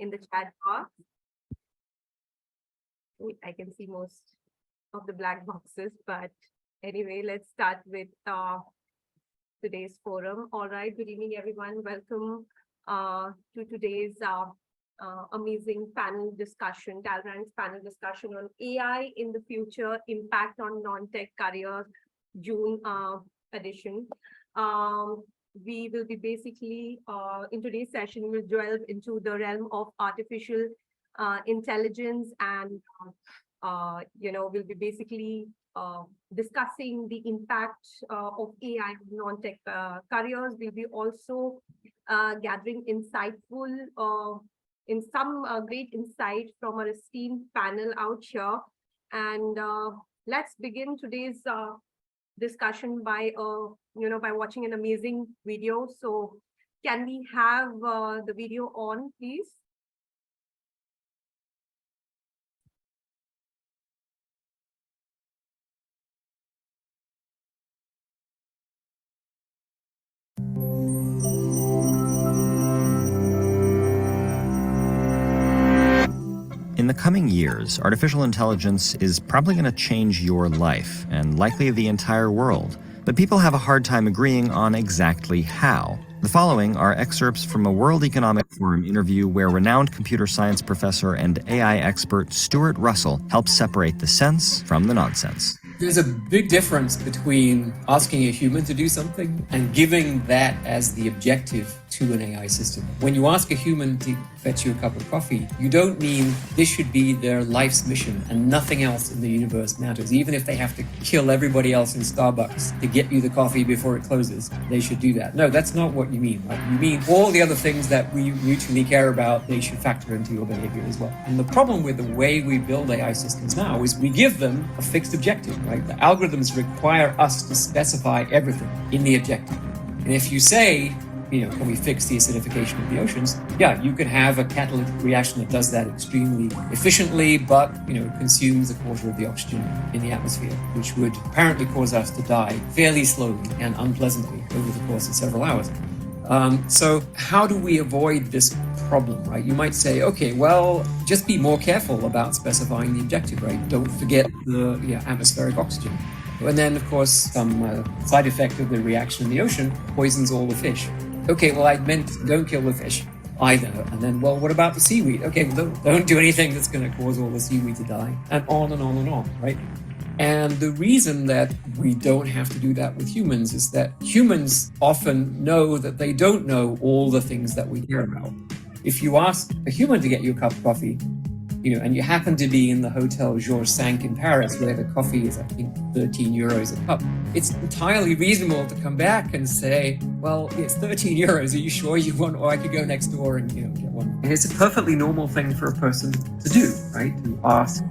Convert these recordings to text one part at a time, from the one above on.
in the chat box. I can see most of the black boxes, but anyway, let's start with today's forum. All right, good evening, everyone. Welcome to today's amazing panel discussion, Talerang's panel discussion on AI in the future, impact on non-tech careers, June edition. We will be basically, in today's session, we'll delve into the realm of artificial intelligence, and we'll be basically discussing the impact of AI on non-tech careers. We'll be also gathering great insight from our esteemed panel out here. And let's begin today's discussion by watching an amazing video. So can we have the video on, please? In the coming years, artificial intelligence is probably going to change your life and likely the entire world. But people have a hard time agreeing on exactly how. The following are excerpts from a World Economic Forum interview where renowned computer science professor and AI expert Stuart Russell helps separate the sense from the nonsense. There's a big difference between asking a human to do something and giving that as the objective to an AI system. When you ask a human to fetch you a cup of coffee, you don't mean this should be their life's mission and nothing else in the universe matters. Even if they have to kill everybody else in Starbucks to get you the coffee before it closes, they should do that. No, that's not what you mean. Right? You mean all the other things that we mutually care about, they should factor into your behavior as well. And the problem with the way we build AI systems now is we give them a fixed objective, right? The algorithms require us to specify everything in the objective. And if you say, can we fix the acidification of the oceans? Yeah, you could have a catalytic reaction that does that extremely efficiently, but it consumes a quarter of the oxygen in the atmosphere, which would apparently cause us to die fairly slowly and unpleasantly over the course of several hours. So how do we avoid this problem, right? You might say, okay, well, just be more careful about specifying the objective, right? Don't forget the atmospheric oxygen. And then, of course, some side effect of the reaction in the ocean poisons all the fish. Okay, well, I meant don't kill the fish either. And then, well, what about the seaweed? Okay, well, don't do anything that's going to cause all the seaweed to die, and on and on and on, right? And the reason that we don't have to do that with humans is that humans often know that they don't know all the things that we care about. If you ask a human to get you a cup of coffee, and you happen to be in the Hotel Georges V in Paris, where the coffee is, I think, 13 euros a cup, it's entirely reasonable to come back and say, well, it's 13 euros. Are you sure you want, or I could go next door and, get one. And it's a perfectly normal thing for a person to do, right? To ask,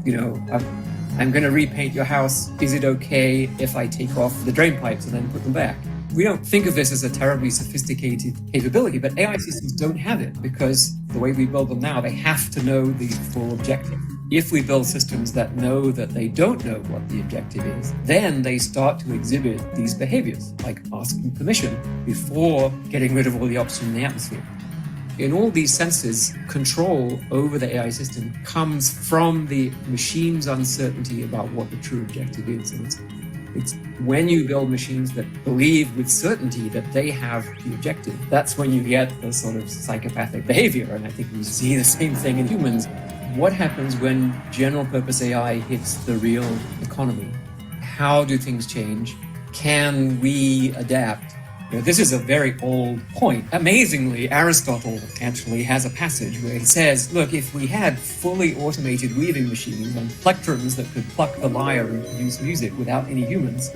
I'm going to repaint your house. Is it okay if I take off the drain pipes and then put them back? We don't think of this as a terribly sophisticated capability, but AI systems don't have it because the way we build them now, they have to know the full objective. If we build systems that know that they don't know what the objective is, then they start to exhibit these behaviors, like asking permission before getting rid of all the oxygen in the atmosphere. In all these senses, control over the AI system comes from the machine's uncertainty about what the true objective is. And it's when you build machines that believe with certainty that they have the objective, that's when you get the sort of psychopathic behavior. And I think we see the same thing in humans. What happens when general purpose AI hits the real economy? How do things change? Can we adapt? This is a very old point. Amazingly, Aristotle actually has a passage where he says, look, if we had fully automated weaving machines and plectrums that could pluck the lyre and produce music without any humans,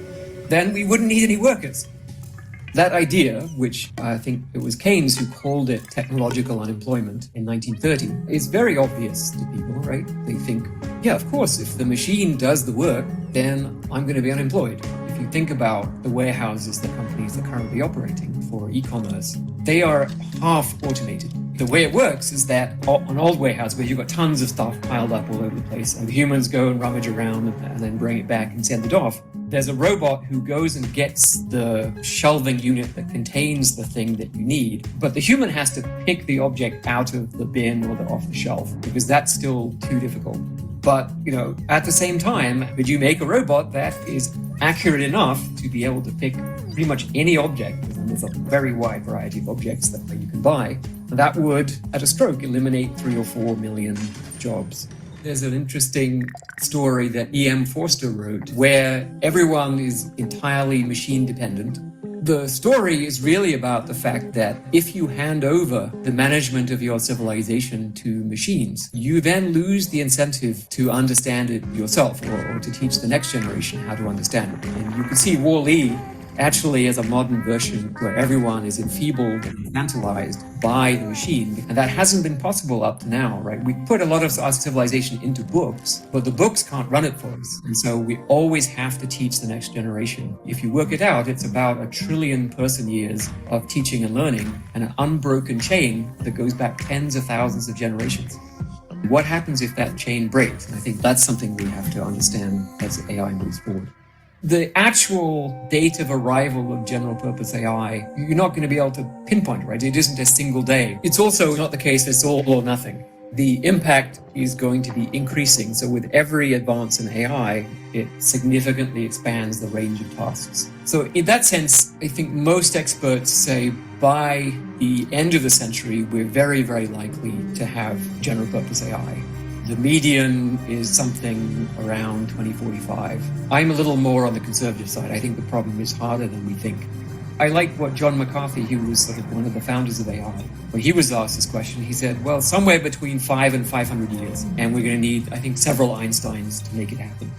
then we wouldn't need any workers. That idea, which I think it was Keynes who called it technological unemployment in 1930, is very obvious to people, right? They think, yeah, of course, if the machine does the work, then I'm going to be unemployed. If you think about the warehouses that companies are currently operating for e-commerce, they are half automated. The way it works is that an old warehouse where you've got tons of stuff piled up all over the place and the humans go and rummage around and then bring it back and send it off, There's a robot who goes and gets the shelving unit that contains the thing that you need, but the human has to pick the object out of the bin or off the shelf because that's still too difficult. But, at the same time, could you make a robot that is accurate enough to be able to pick pretty much any object? And there's a very wide variety of objects that you can buy. That would, at a stroke, eliminate 3 or 4 million jobs. There's an interesting story that E.M. Forster wrote where everyone is entirely machine dependent. The story is really about the fact that if you hand over the management of your civilization to machines, you then lose the incentive to understand it yourself or to teach the next generation how to understand it. And you can see Wall-E actually as a modern version where everyone is enfeebled and infantilized by the machine. And that hasn't been possible up to now, right? We put a lot of our civilization into books, but the books can't run it for us. And so we always have to teach the next generation. If you work it out, it's about 1 trillion person years of teaching and learning and an unbroken chain that goes back tens of thousands of generations. What happens if that chain breaks? And I think that's something we have to understand as AI moves forward. The actual date of arrival of general purpose AI, you're not going to be able to pinpoint, right? It isn't a single day. It's also not the case it's all or nothing. The impact is going to be increasing. So with every advance in AI, it significantly expands the range of tasks. So in that sense, I think most experts say by the end of the century, we're very, very likely to have general purpose AI. The median is something around 2045. I'm a little more on the conservative side. I think the problem is harder than we think. I like what John McCarthy, who was sort of one of the founders of AI, when he was asked this question, he said, well, somewhere between 5 and 500 years. And we're going to need, I think, several Einsteins to make it happen.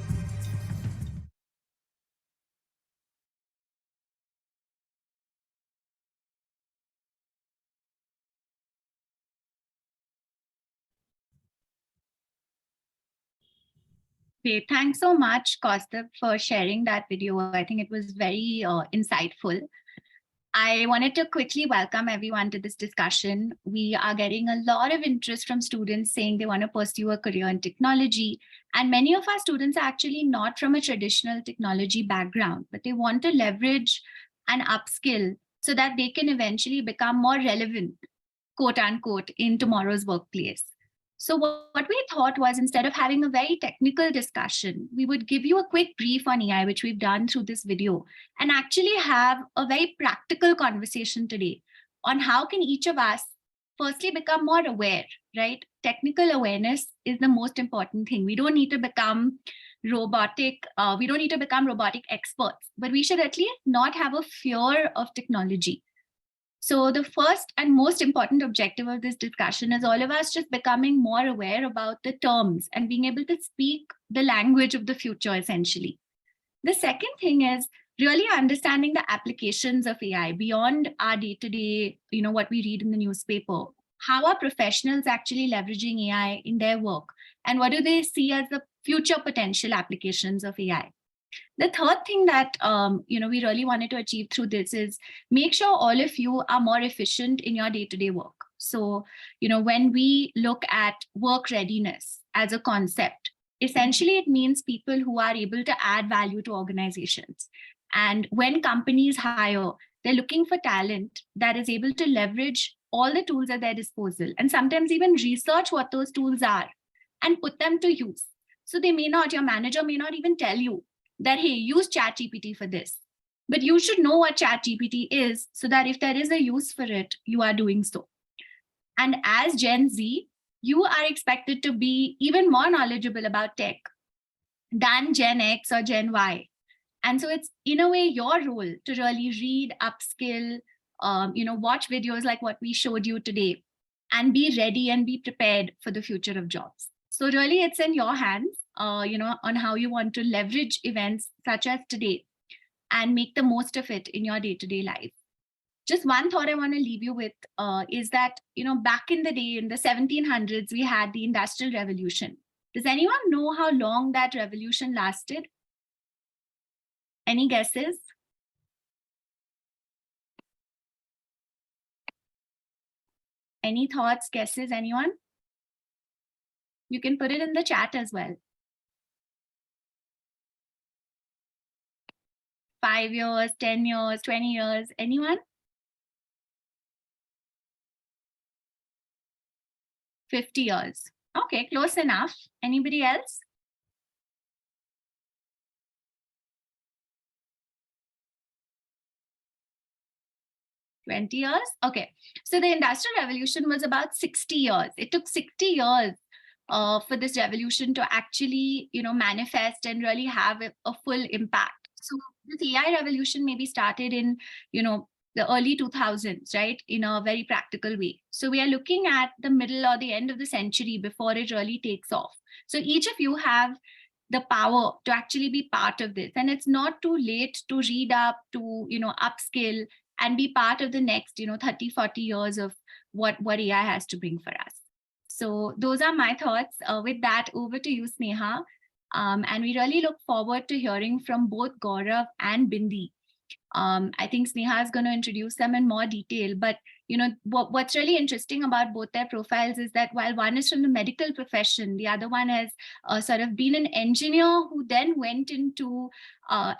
Great. Thanks so much, Kaustav, for sharing that video. I think it was very insightful. I wanted to quickly welcome everyone to this discussion. We are getting a lot of interest from students saying they want to pursue a career in technology. And many of our students are actually not from a traditional technology background, but they want to leverage and upskill so that they can eventually become more relevant, quote unquote, in tomorrow's workplace. So what we thought was, instead of having a very technical discussion, we would give you a quick brief on AI, which we've done through this video, and actually have a very practical conversation today on how can each of us firstly become more aware, right? Technical awareness is the most important thing. We don't need to become robotic. We don't need to become robotic experts, but we should at least not have a fear of technology. So the first and most important objective of this discussion is all of us just becoming more aware about the terms and being able to speak the language of the future, essentially. The second thing is really understanding the applications of AI beyond our day-to-day, what we read in the newspaper. How are professionals actually leveraging AI in their work? And what do they see as the future potential applications of AI? The third thing that we really wanted to achieve through this is make sure all of you are more efficient in your day-to-day work. So, when we look at work readiness as a concept, essentially it means people who are able to add value to organizations. And when companies hire, they're looking for talent that is able to leverage all the tools at their disposal and sometimes even research what those tools are and put them to use. So your manager may not even tell you that, hey, use ChatGPT for this. But you should know what ChatGPT is so that if there is a use for it, you are doing so. And as Gen Z, you are expected to be even more knowledgeable about tech than Gen X or Gen Y. And so it's, in a way, your role to really read, upskill, watch videos like what we showed you today, and be ready and be prepared for the future of jobs. So really, it's in your hands, on how you want to leverage events such as today and make the most of it in your day-to-day life. Just one thought I want to leave you with is that, back in the day, in the 1700s, we had the Industrial Revolution. Does anyone know how long that revolution lasted? Any guesses? Any thoughts, guesses, anyone? You can put it in the chat as well. 5 years, 10 years, 20 years? Anyone? 50 years. Okay, close enough. Anybody else? 20 years? Okay. So the Industrial Revolution was about 60 years. It took 60 years for this revolution to actually, manifest and really have a full impact. So this AI revolution maybe started in, the early 2000s, right? In a very practical way. So we are looking at the middle or the end of the century before it really takes off. So each of you have the power to actually be part of this. And it's not too late to read up, to, upskill and be part of the next, 30, 40 years of what AI has to bring for us. So those are my thoughts. With that, over to you, Sneha. And we really look forward to hearing from both Gaurav and Bindi. I think Sneha is going to introduce them in more detail, but what's really interesting about both their profiles is that while one is from the medical profession, the other one has sort of been an engineer who then went into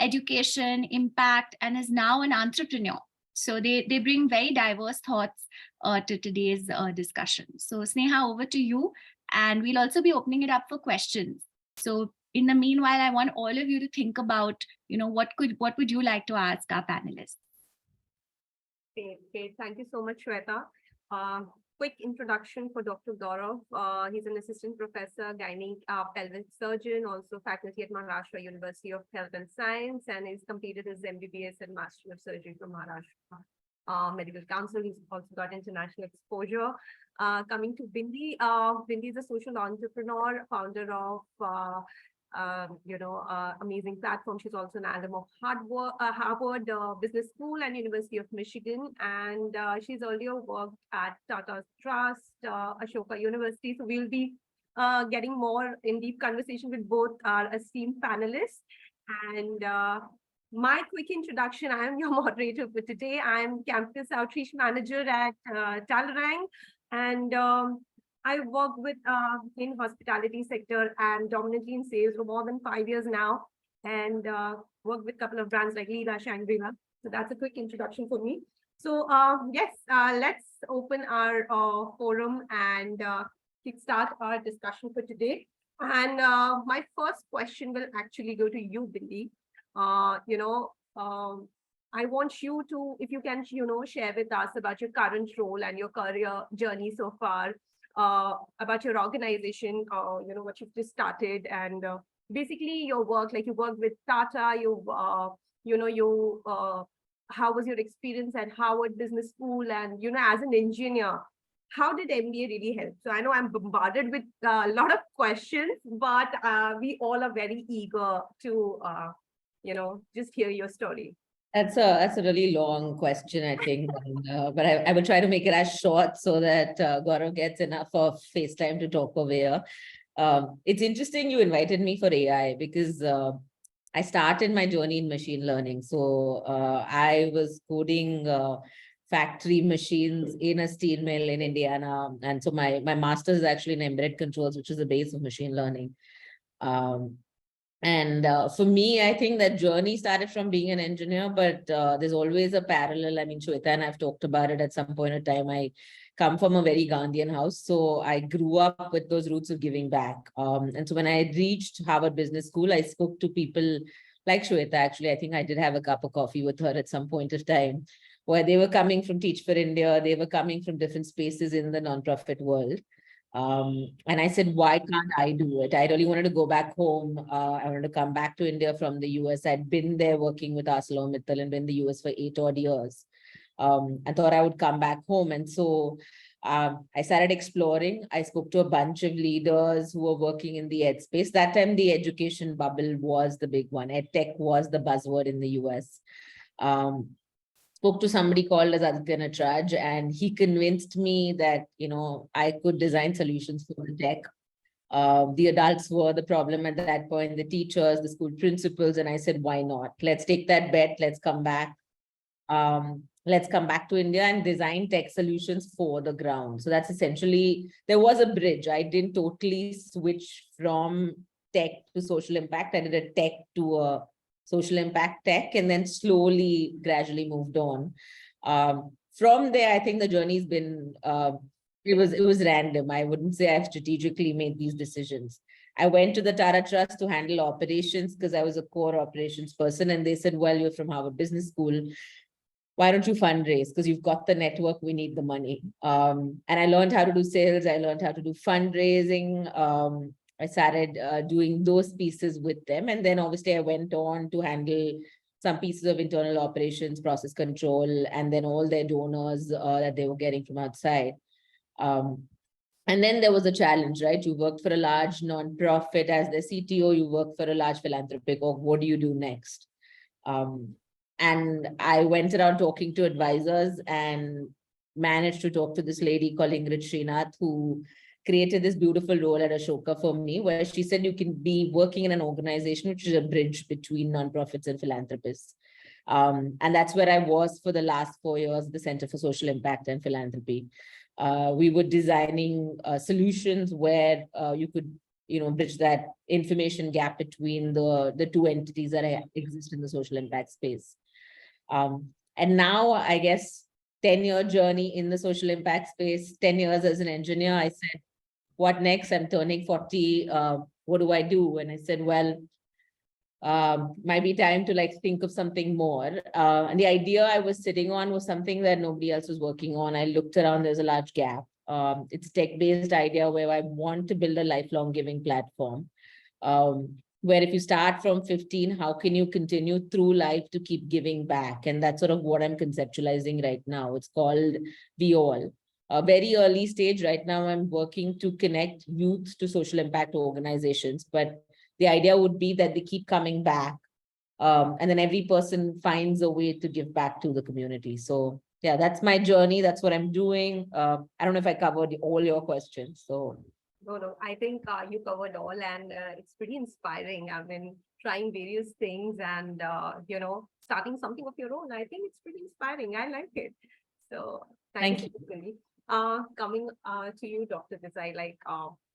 education, impact, and is now an entrepreneur. So they bring very diverse thoughts to today's discussion. So Sneha, over to you. And we'll also be opening it up for questions. So in the meanwhile, I want all of you to think about, what would you like to ask our panelists? Okay. Thank you so much, Shweta. Quick introduction for Dr. Gaurav. He's an assistant professor, gynae pelvic surgeon, also faculty at Maharashtra University of Health and Science, and he's completed his MBBS and Master of Surgery from Maharashtra Medical Council. He's also got international exposure. Coming to Bindi, Bindi is a social entrepreneur, founder of amazing platform. She's also an alum of Harvard Business School and University of Michigan. And she's earlier worked at Tata Trust, Ashoka University. So we'll be getting more in deep conversation with both our esteemed panelists. And my quick introduction, I am your moderator for today. I'm Campus Outreach Manager at Talerang. And I work with in hospitality sector and dominantly in sales for more than 5 years now, and work with a couple of brands like Leela, Shangri-La. So that's a quick introduction for me. So yes, let's open our forum and kickstart our discussion for today. And my first question will actually go to you, Bindi. I want you to, if you can, share with us about your current role and your career journey so far. About your organization, what you've just started, and basically your work, like you work with Tata, how was your experience at Harvard Business School, and, as an engineer, how did MBA really help? So I know I'm bombarded with a lot of questions, but we all are very eager to, just hear your story. That's a really long question, I think, but I will try to make it as short so that Gaurav gets enough of face time to talk over here. It's interesting you invited me for AI because I started my journey in machine learning. So I was coding factory machines in a steel mill in Indiana. And so my master's is actually in embedded controls, which is the base of machine learning. And for me, I think that journey started from being an engineer, but there's always a parallel. I mean, Shweta and I've talked about it at some point in time. I come from a very Gandhian house, so I grew up with those roots of giving back. And so when I reached Harvard Business School, I spoke to people like Shweta. Actually, I think I did have a cup of coffee with her at some point of time, where they were coming from Teach for India. They were coming from different spaces in the nonprofit world. And I said, why can't I do it? I really wanted to go back home. I wanted to come back to India from the US. I'd been there working with ArcelorMittal and been in the US for 8 odd years. I thought I would come back home. And so I started exploring. I spoke to a bunch of leaders who were working in the ed space. That time, the education bubble was the big one. Ed tech was the buzzword in the US. Spoke to somebody called as Aditya Natraj, and he convinced me that, I could design solutions for the tech. The adults were the problem at that point, the teachers, the school principals. And I said, why not? Let's take that bet. Let's come back. Let's come back to India and design tech solutions for the ground. So that's essentially, there was a bridge. I didn't totally switch from tech to social impact. I did a tech to a social impact tech, and then slowly, gradually moved on. From there, I think the journey's been, it was random. I wouldn't say I've strategically made these decisions. I went to the Tara Trust to handle operations because I was a core operations person. And they said, well, you're from Harvard Business School. Why don't you fundraise? Because you've got the network, we need the money. And I learned how to do sales. I learned how to do fundraising. I started doing those pieces with them. And then obviously I went on to handle some pieces of internal operations, process control, and then all their donors that they were getting from outside. And then there was a challenge, right? You worked for a large nonprofit as the CTO, you worked for a large philanthropic, or what do you do next? And I went around talking to advisors and managed to talk to this lady called Ingrid Srinath, who created this beautiful role at Ashoka for me, where she said you can be working in an organization which is a bridge between nonprofits and philanthropists. And that's where I was for the last 4 years, the Center for Social Impact and Philanthropy. We were designing solutions where you could, bridge that information gap between the two entities that exist in the social impact space. And now, I guess, 10-year journey in the social impact space, 10 years as an engineer, I said, what next? I'm turning 40. What do I do? And I said, well, might be time to think of something more. And the idea I was sitting on was something that nobody else was working on. I looked around, there's a large gap. It's a tech-based idea where I want to build a lifelong giving platform. Where if you start from 15, how can you continue through life to keep giving back? And that's sort of what I'm conceptualizing right now. It's called We All. A very early stage right now, I'm working to connect youth to social impact organizations, but the idea would be that they keep coming back, and then every person finds a way to give back to the community. So yeah, that's my journey. That's what I'm doing. I don't know if I covered all your questions. So No, I think you covered all, and it's pretty inspiring. I mean, trying various things and, starting something of your own. I think it's pretty inspiring. I like it. So thank you. Really. Coming to you, Dr. Desai,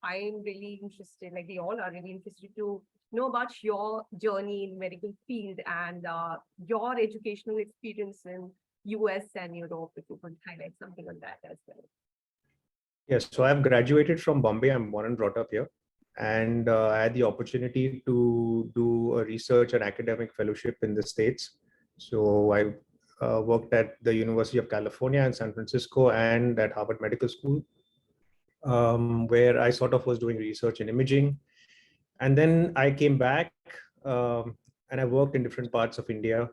I'm really interested, we all are really interested to know about your journey in medical field and your educational experience in US and Europe, if you could highlight something on that as well. Yes, so I've graduated from Bombay. I'm born and brought up here. And I had the opportunity to do a research and academic fellowship in the States. So I worked at the University of California in San Francisco and at Harvard Medical School, where I sort of was doing research in imaging. And then I came back and I worked in different parts of India.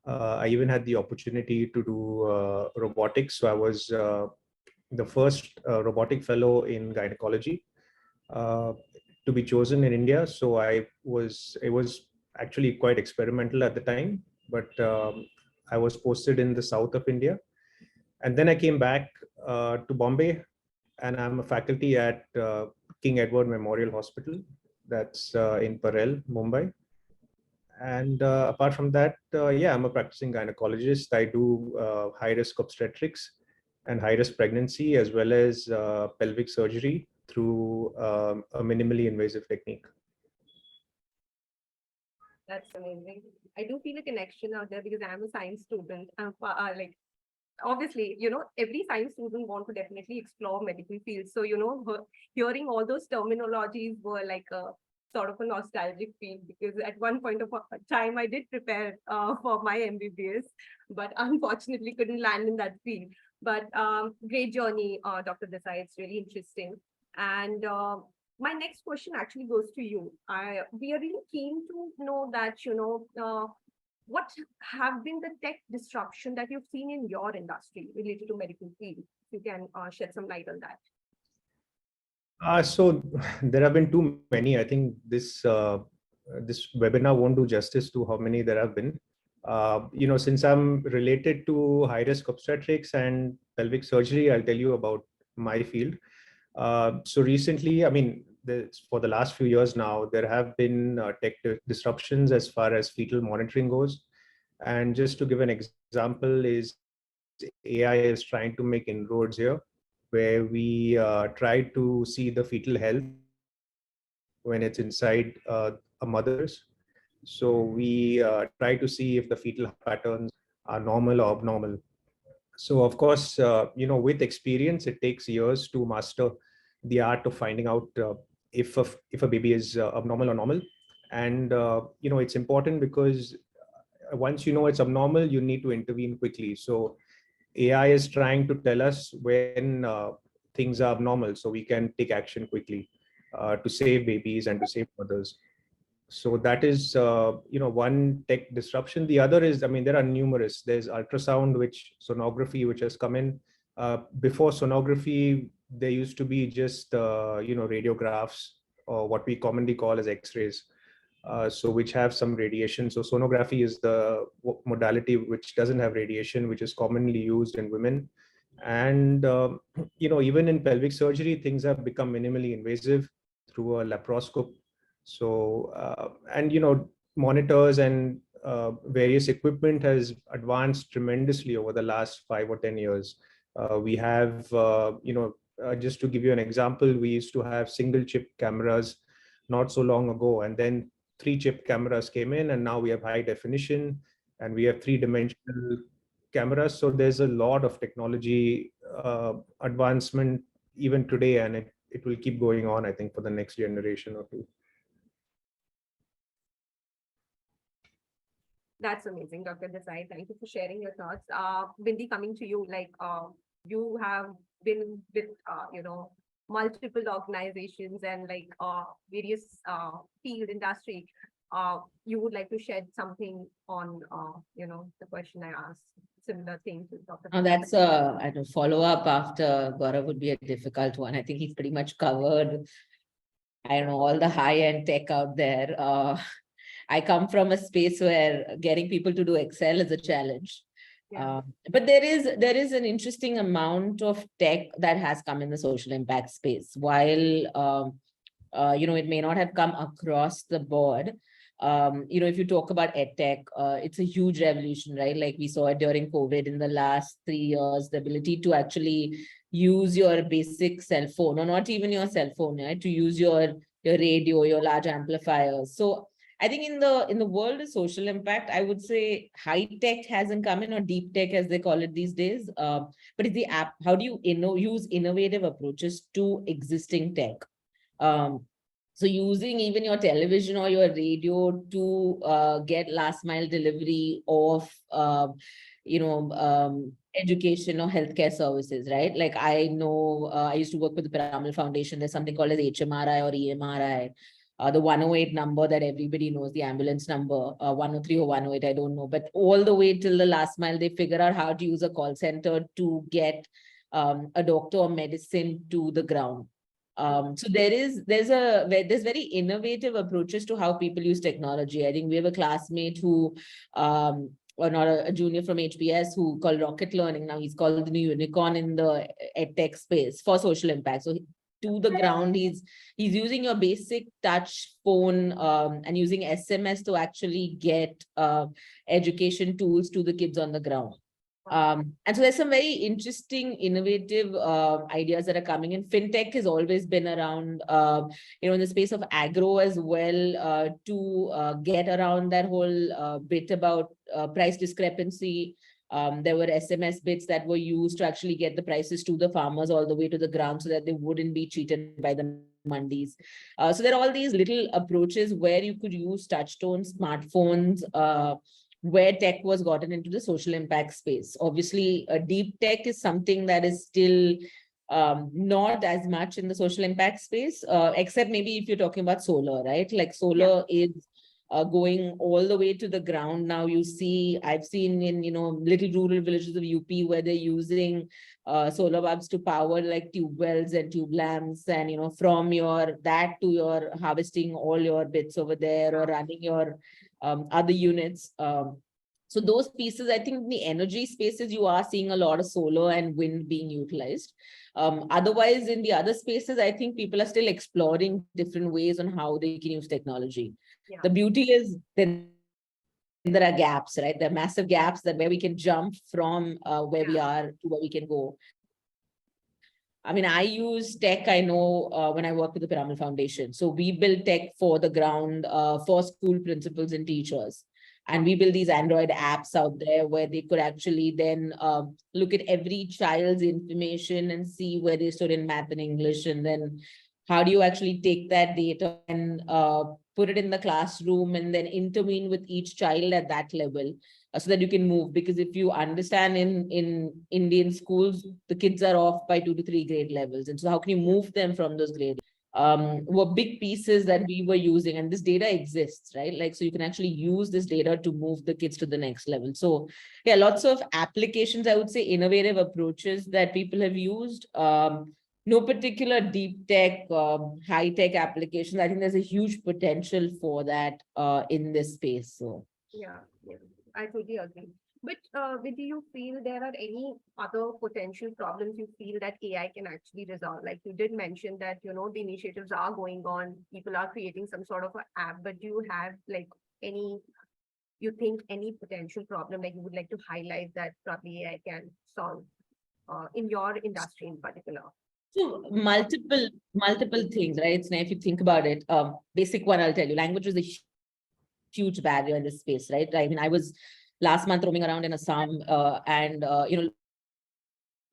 I even had the opportunity to do robotics. So I was the first robotic fellow in gynecology to be chosen in India. So it was actually quite experimental at the time, but I was posted in the south of India. And then I came back to Bombay, and I'm a faculty at King Edward Memorial Hospital. That's in Parel, Mumbai. And apart from that, I'm a practicing gynecologist. I do high-risk obstetrics and high-risk pregnancy, as well as pelvic surgery through a minimally invasive technique. That's amazing. I do feel a connection out there because I'm a science student. Obviously, every science student want to definitely explore medical fields. So, hearing all those terminologies were like a sort of a nostalgic feel, because at one point of time I did prepare for my MBBS, but unfortunately couldn't land in that field. But great journey, Dr. Desai. It's really interesting. And my next question actually goes to you. We are really keen to know that, what have been the tech disruption that you've seen in your industry related to medical field? If you can shed some light on that. So there have been too many. I think this webinar won't do justice to how many there have been. Since I'm related to high-risk obstetrics and pelvic surgery, I'll tell you about my field. So recently, for the last few years now, there have been tech disruptions as far as fetal monitoring goes. And just to give an example, is AI is trying to make inroads here, where we try to see the fetal health when it's inside a mother's. So we try to see if the fetal patterns are normal or abnormal. So of course, with experience, it takes years to master the art of finding out if a baby is abnormal or normal. And it's important because once you know it's abnormal, you need to intervene quickly. So AI is trying to tell us when things are abnormal, so we can take action quickly to save babies and to save mothers. So that is one tech disruption. The other is, I mean, there are numerous. There's ultrasound, which sonography, which has come in. Before sonography, there used to be just radiographs, or what we commonly call as X-rays, so which have some radiation. So sonography is the modality which doesn't have radiation, which is commonly used in women. And even in pelvic surgery, things have become minimally invasive through a laparoscope. So and monitors and various equipment has advanced tremendously over the last 5 or 10 years. We have just to give you an example, we used to have single chip cameras not so long ago, and then 3 chip cameras came in, and now we have high definition, and we have 3-dimensional cameras. So there's a lot of technology advancement even today, and it will keep going on, I think, for the next generation or two. That's amazing, Dr. Desai. Thank you for sharing your thoughts. Bindi, coming to you, you have been with, multiple organizations and various field industry. You would like to shed something on, the question I asked, similar thing to Dr. Now that's a follow-up after Gaurav would be a difficult one. I think he's pretty much covered, I don't know, all the high-end tech out there. I come from a space where getting people to do Excel is a challenge. Yeah. But there is an interesting amount of tech that has come in the social impact space. While it may not have come across the board. If you talk about edtech, it's a huge revolution, right? Like we saw it during COVID in the last 3 years, the ability to actually use your basic cell phone, or not even your cell phone, right? To use your radio, your large amplifiers. So I think in the world of social impact, I would say high tech hasn't come in, or deep tech as they call it these days. But it's the app. How do you use innovative approaches to existing tech? So using even your television or your radio to get last mile delivery of education or healthcare services, right? Like I know I used to work with the Piramal Foundation. There's something called as HMRI or EMRI. The 108 number that everybody knows, the ambulance number, 103 or 108, I don't know. But all the way till the last mile, they figure out how to use a call center to get a doctor or medicine to the ground. So there's very innovative approaches to how people use technology. I think we have a classmate who, or not a junior from HBS, who called Rocket Learning. Now he's called the new unicorn in the edtech space for social impact. So to the ground, he's using your basic touch phone and using SMS to actually get education tools to the kids on the ground. And so there's some very interesting, innovative ideas that are coming in. Fintech has always been around, in the space of agro as well, to get around that whole bit about price discrepancy. There were SMS bits that were used to actually get the prices to the farmers all the way to the ground so that they wouldn't be cheated by the mandis. So there are all these little approaches where you could use touchstones, smartphones, where tech was gotten into the social impact space. Obviously, deep tech is something that is still not as much in the social impact space, except maybe if you're talking about solar, right? Like solar is going all the way to the ground now. I've seen in, little rural villages of UP where they're using solar bulbs to power like tube wells and tube lamps, and, from that to your harvesting all your bits over there, or running your other units. So those pieces, I think in the energy spaces, you are seeing a lot of solar and wind being utilized. Otherwise, in the other spaces, I think people are still exploring different ways on how they can use technology. Yeah. The beauty is that there are gaps, right? There are massive gaps that where we can jump from where we are to where we can go. I mean, I use tech, I know, when I work with the Piramal Foundation. So we build tech for the ground, for school principals and teachers. And we build these Android apps out there where they could actually then look at every child's information and see where they stood in math and English. And then how do you actually take that data and put it in the classroom and then intervene with each child at that level, so that you can move. Because if you understand, in Indian schools, the kids are off by 2 to 3 grade levels. And so how can you move them from those grades? Were big pieces that we were using, and this data exists, right? Like, so you can actually use this data to move the kids to the next level. So yeah, lots of applications, I would say, innovative approaches that people have used. No particular deep tech, high tech applications. I think there's a huge potential for that in this space. So Yeah, I totally agree. But do you feel there are any other potential problems you feel that AI can actually resolve? Like you did mention that, the initiatives are going on, people are creating some sort of an app, but do you have like you think any potential problem that you would like to highlight that probably AI can solve in your industry in particular? So multiple things, right? So now if you think about it, basic one, I'll tell you, language is a huge barrier in this space, right? I mean, I was last month roaming around in Assam and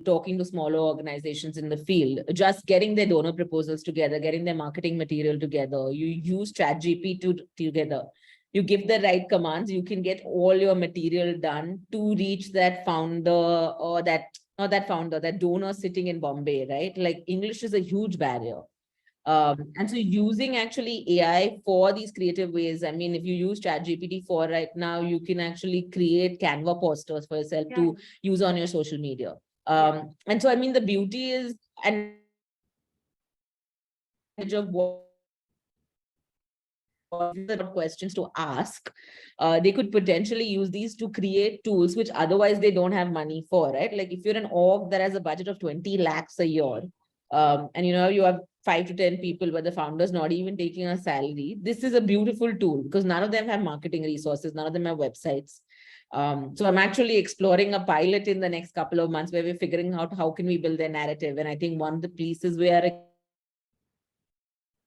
talking to smaller organizations in the field, just getting their donor proposals together, getting their marketing material together. You use ChatGPT together. You give the right commands, you can get all your material done to reach that founder or that donor sitting in Bombay, right? Like English is a huge barrier. And so using actually AI for these creative ways, I mean, if you use ChatGPT for right now, you can actually create Canva posters for yourself to use on your social media. And so, I mean, the beauty is, and of what questions to ask, they could potentially use these to create tools which otherwise they don't have money for, right? Like if you're an org that has a budget of 20 lakhs a year, and you have 5 to 10 people, but the founder's not even taking a salary, this is a beautiful tool because none of them have marketing resources, none of them have websites. So I'm actually exploring a pilot in the next couple of months where we're figuring out how can we build their narrative. And I think one of the pieces we are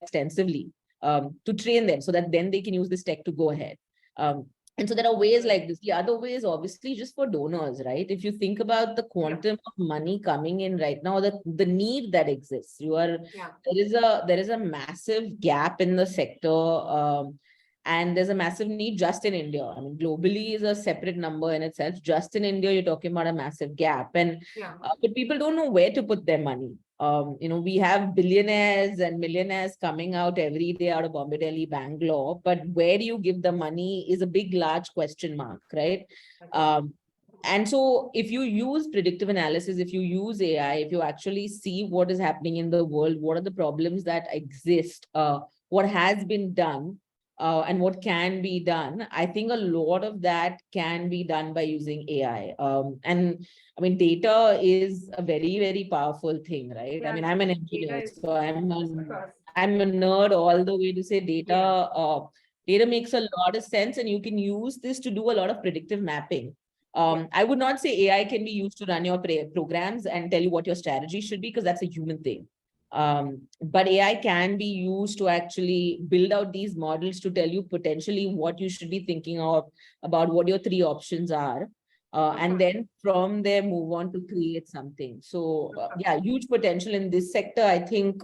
extensively to train them so that then they can use this tech to go ahead. And so there are ways like this. The other way is obviously just for donors, right? If you think about the quantum of money coming in right now, the need that exists, there is a massive gap in the sector. And there's a massive need just in India. I mean, globally is a separate number in itself. Just in India, you're talking about a massive gap. And but people don't know where to put their money. We have billionaires and millionaires coming out every day out of Bombay, Delhi, Bangalore, but where do you give the money is a big, large question mark, right? And so if you use predictive analysis, if you use AI, if you actually see what is happening in the world, what are the problems that exist, what has been done, and what can be done, I think a lot of that can be done by using AI. And I mean, data is a very, very powerful thing, right? I mean, I'm an engineer, so I'm a nerd all the way to say data. Data makes a lot of sense, and you can use this to do a lot of predictive mapping. I would not say AI can be used to run your programs and tell you what your strategy should be, because that's a human thing. But AI can be used to actually build out these models to tell you potentially what you should be thinking of, about what your 3 options are. And then from there, move on to create something. So yeah, huge potential in this sector. I think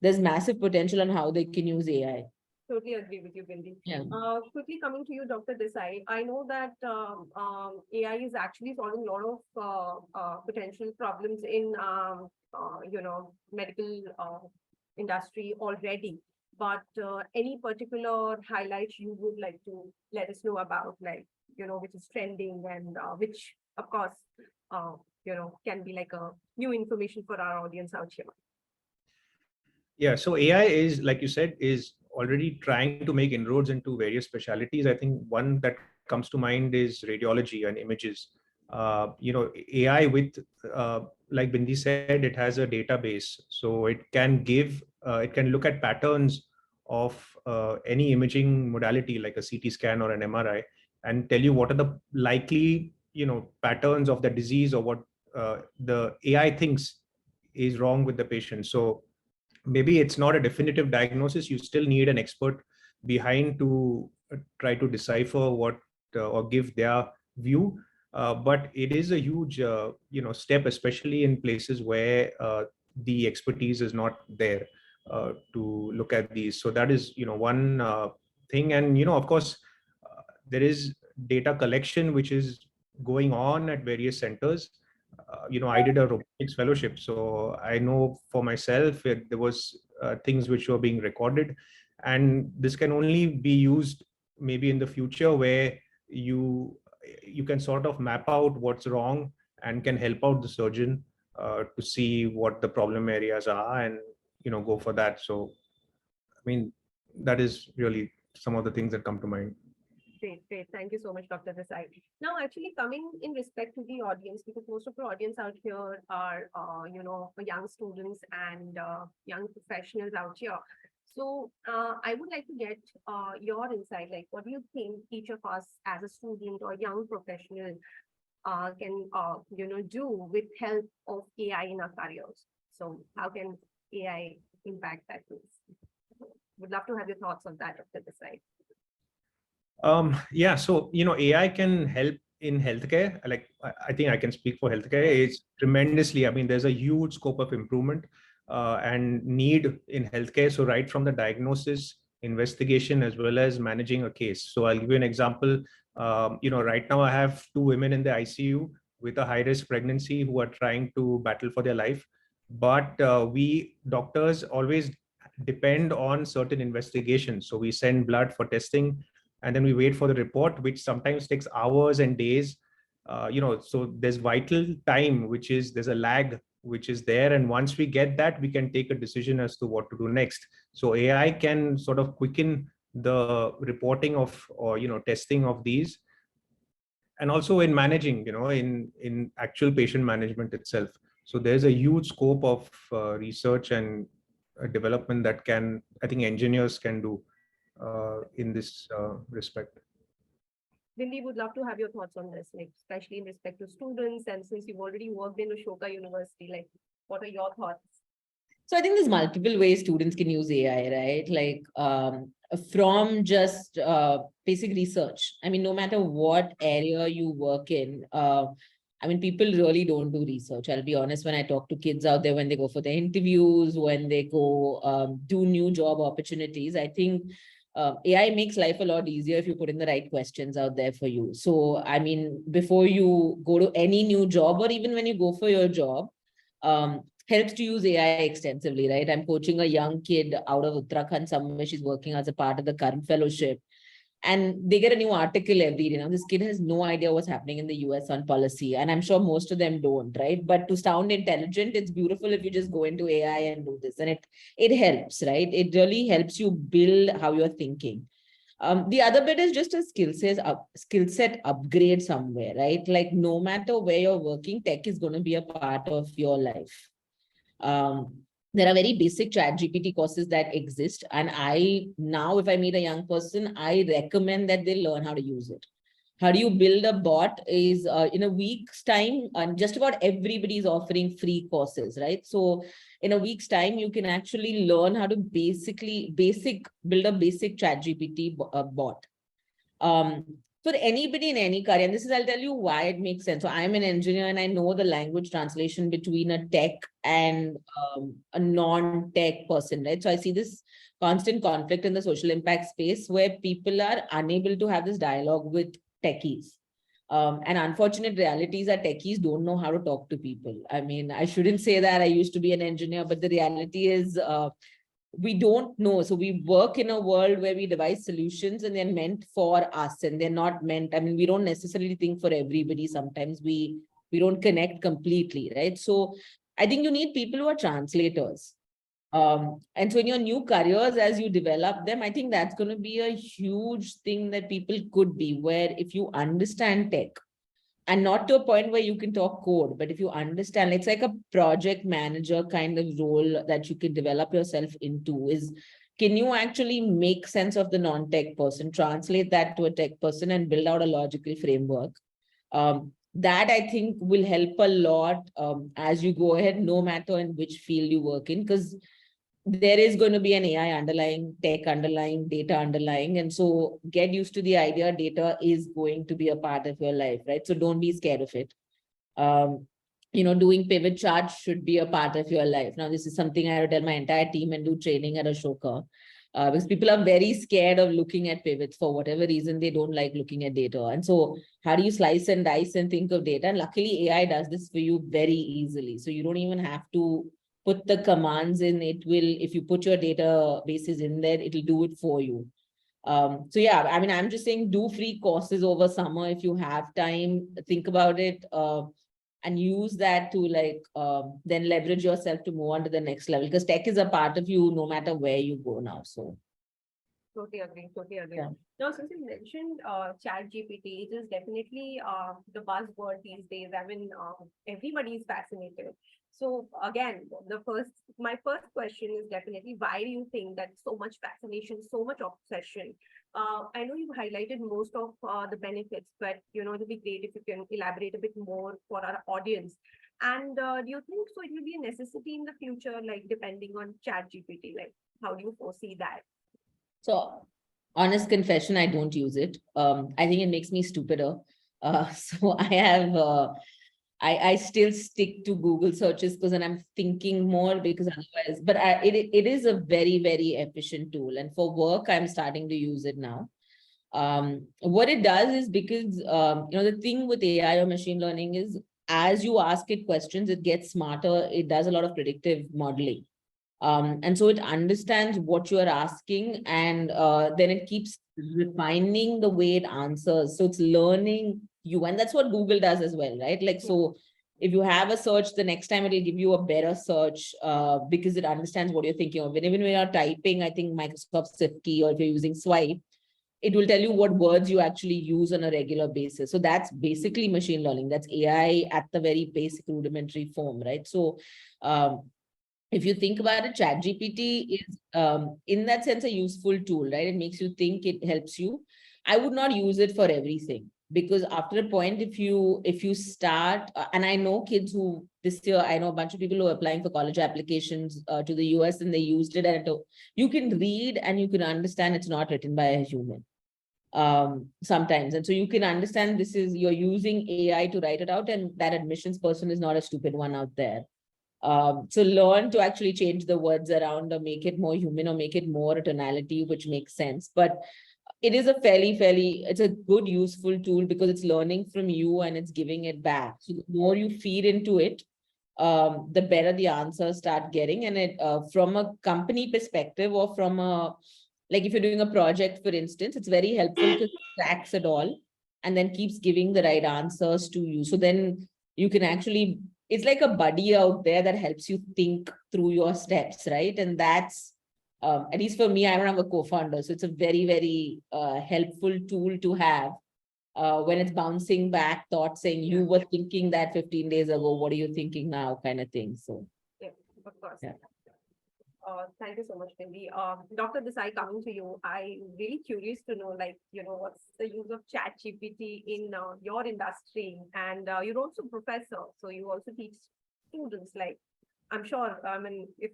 there's massive potential on how they can use AI. Totally agree with you, Bindi. Yeah. Quickly coming to you, Dr. Desai, I know that AI is actually solving a lot of potential problems in medical industry already. But any particular highlights you would like to let us know about, like which is trending and which, of course, can be like a new information for our audience out here. Yeah, so AI is, like you said, is already trying to make inroads into various specialties. I think one that comes to mind is radiology and images. AI with, like Bindi said, it has a database, so it can look at patterns of any imaging modality like a CT scan or an MRI and tell you what are the likely patterns of the disease, or what the AI thinks is wrong with the patient. So maybe it's not a definitive diagnosis. You still need an expert behind to try to decipher what or give their view. But it is a huge step, especially in places where the expertise is not there to look at these. So that is one thing. And of course there is data collection which is going on at various centers. I did a robotics fellowship, so I know for myself there was things which were being recorded, and this can only be used maybe in the future where you can sort of map out what's wrong and can help out the surgeon to see what the problem areas are and go for that. So I mean, that is really some of the things that come to mind. Great, great. Thank you so much, Dr. Desai. Now, actually coming in respect to the audience, because most of the audience out here are, young students and young professionals out here. So I would like to get your insight, like what do you think each of us as a student or young professional can, do with help of AI in our careers? So how can AI impact that? Would love to have your thoughts on that, Dr. Desai. Yeah, so AI can help in healthcare. Like I think I can speak for healthcare. It's tremendously. I mean, there's a huge scope of improvement and need in healthcare. So right from the diagnosis, investigation, as well as managing a case. So I'll give you an example. Right now I have 2 women in the ICU with a high-risk pregnancy who are trying to battle for their life. But we doctors always depend on certain investigations. So we send blood for testing, and then we wait for the report, which sometimes takes hours and days. So there's vital time, there's a lag which is there, and once we get that, we can take a decision as to what to do next. So AI can sort of quicken the reporting of or testing of these, and also in managing, in actual patient management itself. So there's a huge scope of research and development that I think engineers can do in this respect. Lily, would love to have your thoughts on this, like especially in respect to students, and since you've already worked in Ashoka University, like what are your thoughts? So I think there's multiple ways students can use AI, right? Like from just basic research. I mean, no matter what area you work in, I mean, people really don't do research. I'll be honest, when I talk to kids out there, when they go for their interviews, when they go do new job opportunities, I think AI makes life a lot easier if you put in the right questions out there for you. So, I mean, before you go to any new job, or even when you go for your job, helps to use AI extensively, right? I'm coaching a young kid out of Uttarakhand somewhere. She's working as a part of the current fellowship. And they get a new article every day. Now, this kid has no idea what's happening in the US on policy. And I'm sure most of them don't, right? But to sound intelligent, it's beautiful if you just go into AI and do this. And it helps, right? It really helps you build how you're thinking. The other bit is just a skill set upgrade somewhere, right? Like no matter where you're working, tech is going to be a part of your life. There are very basic ChatGPT courses that exist. And now if I meet a young person, I recommend that they learn how to use it. How do you build a bot is in a week's time, and just about everybody's offering free courses, right? So in a week's time, you can actually learn how to build a basic ChatGPT bot. For anybody in any career, and I'll tell you why it makes sense. So I'm an engineer and I know the language translation between a tech and a non-tech person, right? So I see this constant conflict in the social impact space where people are unable to have this dialogue with techies. And unfortunate realities are techies don't know how to talk to people. I mean, I shouldn't say that I used to be an engineer, but the reality is we don't know. So we work in a world where we devise solutions and they're meant for us and they're not meant. I mean, we don't necessarily think for everybody. Sometimes we don't connect completely, right? So I think you need people who are translators. And so in your new careers, as you develop them, I think that's going to be a huge thing that people could be, where if you understand tech, and not to a point where you can talk code, but if you understand, it's like a project manager kind of role that you can develop yourself into is, can you actually make sense of the non-tech person, translate that to a tech person and build out a logical framework? that I think will help a lot as you go ahead, no matter in which field you work in, because there is going to be an AI underlying, tech underlying, data underlying. And so get used to the idea data is going to be a part of your life, right? So don't be scared of it. Doing pivot charts should be a part of your life. Now, this is something I would tell my entire team and do training at Ashoka. Because people are very scared of looking at pivots for whatever reason. They don't like looking at data. And so how do you slice and dice and think of data? And luckily AI does this for you very easily. So you don't even have to put the commands in. It will, if you put your databases in there, it'll do it for you. So yeah, I mean, I'm just saying do free courses over summer if you have time, think about it. And use that to then leverage yourself to move on to the next level, because tech is a part of you no matter where you go now. So Totally agree. Totally agree. Yeah. Now, since you mentioned Chat GPT, it is definitely the buzzword these days. I mean, everybody is fascinated. So again, my first question is definitely, why do you think that so much fascination, so much obsession? I know you've highlighted most of the benefits, but it would be great if you can elaborate a bit more for our audience. And do you think so? It will be a necessity in the future, like depending on Chat GPT. Like, how do you foresee that? So, honest confession, I don't use it. I think it makes me stupider. So I still stick to Google searches because then I'm thinking more, because otherwise, but it is a very, very efficient tool. And for work, I'm starting to use it now. What it does is, because, the thing with AI or machine learning is, as you ask it questions, it gets smarter. It does a lot of predictive modeling. And so it understands what you are asking, and then it keeps refining the way it answers. So it's learning you, and that's what Google does as well, right? Like, so if you have a search, the next time it'll give you a better search because it understands what you're thinking of. And even when you're typing, I think Microsoft Sifkey, or if you're using Swipe, it will tell you what words you actually use on a regular basis. So that's basically machine learning. That's AI at the very basic rudimentary form, right? So if you think about it, ChatGPT is in that sense a useful tool, right? It makes you think, it helps you. I would not use it for everything, because after a point, if you start, and I know kids who this year, I know a bunch of people who are applying for college applications to the US, and they used it, and you can read and you can understand it's not written by a human sometimes. And so you can understand you're using AI to write it out, and that admissions person is not a stupid one out there. So learn to actually change the words around, or make it more human, or make it more a tonality, which makes sense. But it is a it's a good, useful tool, because it's learning from you and it's giving it back. So the more you feed into it, the better the answers start getting. And it from a company perspective, or from like if you're doing a project, for instance, it's very helpful because it tracks it all and then keeps giving the right answers to you. So then you can actually, it's like a buddy out there that helps you think through your steps, right? And that's, at least for me, I don't have a co-founder. So it's a very, very helpful tool to have when it's bouncing back thoughts saying, you were thinking that 15 days ago, what are you thinking now, kind of thing. So yeah, of course. Yeah. Thank you so much, Cindy. Dr. Desai, coming to you, I'm really curious to know, what's the use of Chat GPT in your industry? And you're also a professor, so you also teach students. Like, I'm sure, I mean, if